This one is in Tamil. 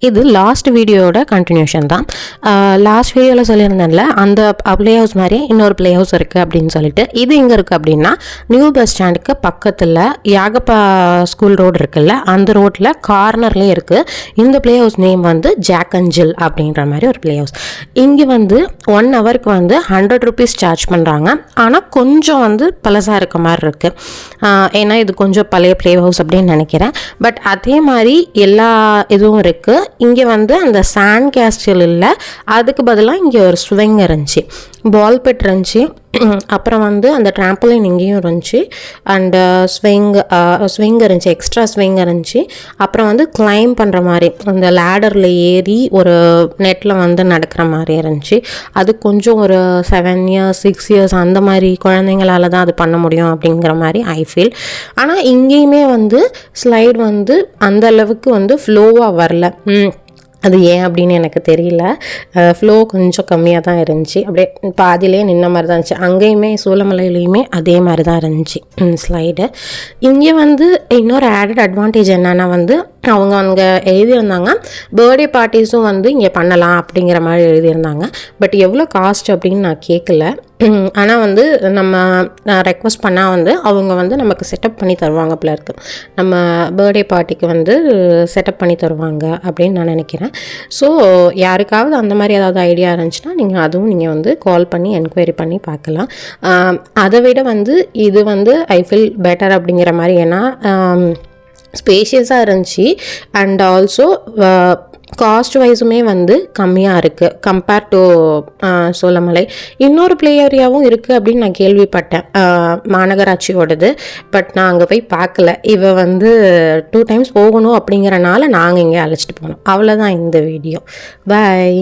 இது லாஸ்ட் வீடியோட கண்டினியூஷன் தான். லாஸ்ட் வீடியோவில் சொல்லியிருந்தேன்ல, அந்த ப்ளே ஹவுஸ் மாதிரி இன்னொரு ப்ளே ஹவுஸ் இருக்குது அப்படின்னு சொல்லிட்டு. இது எங்கே இருக்குது அப்படின்னா, நியூ பஸ் ஸ்டாண்டுக்கு பக்கத்தில் யாகப்பா ஸ்கூல் ரோடு இருக்குல்ல, அந்த ரோட்டில் கார்னர்லேயே இருக்குது. இந்த ப்ளே ஹவுஸ் நேம் வந்து ஜாக் அண்ட் ஜில் அப்படின்ற மாதிரி ஒரு ப்ளே ஹவுஸ். இங்கே வந்து 1 ஹவருக்கு வந்து 100 rupees சார்ஜ் பண்ணுறாங்க. ஆனால் கொஞ்சம் வந்து பழசாக இருக்க மாதிரி இருக்குது. ஏன்னா இது கொஞ்சம் பழைய ப்ளே ஹவுஸ் அப்படின்னு நினைக்கிறேன். பட் அதே மாதிரி எல்லா இதுவும் இருக்குது. இங்கே வந்து அந்த சாண்ட் கேஸ்டில் இல்லை, அதுக்கு பதிலாக இங்கே ஒரு ஸ்விங் இருந்துச்சு, பால் பெட் இருந்துச்சு. அப்புறம் வந்து அந்த ட்ராம்பலின் இங்கேயும் இருந்துச்சு. அண்டு ஸ்விங் இருந்துச்சு, எக்ஸ்ட்ரா ஸ்விங் இருந்துச்சு. அப்புறம் வந்து கிளைம் பண்ணுற மாதிரி அந்த லேடரில் ஏறி ஒரு நெட்டில் வந்து நடக்கிற மாதிரி இருந்துச்சு. அது கொஞ்சம் ஒரு 7 years 6 years அந்த மாதிரி குழந்தைங்களால தான் அது பண்ண முடியும் அப்படிங்கிற மாதிரி ஐ ஃபீல். ஆனால் இங்கேயுமே வந்து ஸ்லைடு வந்து அந்த அளவுக்கு வந்து ஃப்ளோவாக வரல. அது ஏன் அப்படின்னு எனக்கு தெரியல. ஃப்ளோ கொஞ்சம் கம்மியாக தான் இருந்துச்சு, அப்படியே பாதியிலே நின்ன மாதிரி தான் இருந்துச்சு. அங்கேயுமே சூளமலையிலையுமே அதே மாதிரி தான் இருந்துச்சு ஸ்லைடு. இங்கே வந்து இன்னொரு ஆடட் அட்வான்டேஜ் என்னென்னா வந்து அவங்க அங்கே எழுதியிருந்தாங்க, பர்த்டே பார்ட்டிஸும் வந்து இங்கே பண்ணலாம் அப்படிங்கிற மாதிரி எழுதியிருந்தாங்க. பட் எவ்வளோ காஸ்ட் அப்படின்னு நான் கேட்கல. ஆனால் வந்து நம்ம ரெக்வஸ்ட் பண்ணால் வந்து அவங்க வந்து நமக்கு செட்டப் பண்ணி தருவாங்க போல இருக்கு. நம்ம பர்த்டே பார்ட்டிக்கு வந்து செட்டப் பண்ணி தருவாங்க அப்படின்னு நான் நினைக்கிறேன். ஸோ யாருக்காவது அந்த மாதிரி ஏதாவது ஐடியா இருந்துச்சுன்னா அதுவும் நீங்கள் வந்து கால் பண்ணி என்கொயரி பண்ணி பார்க்கலாம். அதை விட வந்து இது வந்து ஐ ஃபீல் பெட்டர் அப்படிங்கிற மாதிரி. ஏன்னா ஸ்பேஷியஸாக இருந்துச்சு அண்ட் ஆல்சோ காஸ்ட் வைஸுமே வந்து கம்மியாக இருக்குது கம்பேர் டு சோளமலை. இன்னொரு ப்ளே ஏரியாவும் இருக்குது அப்படின்னு நான் கேள்விப்பட்டேன், மாநகராட்சியோடது. பட் நான் அங்கே போய் பார்க்கல. இவ வந்து 2 times போகணும் அப்படிங்கிறனால நாங்கள் இங்கே அழைச்சிட்டு போனோம். அவ்வளோதான் இந்த வீடியோ. பாய்.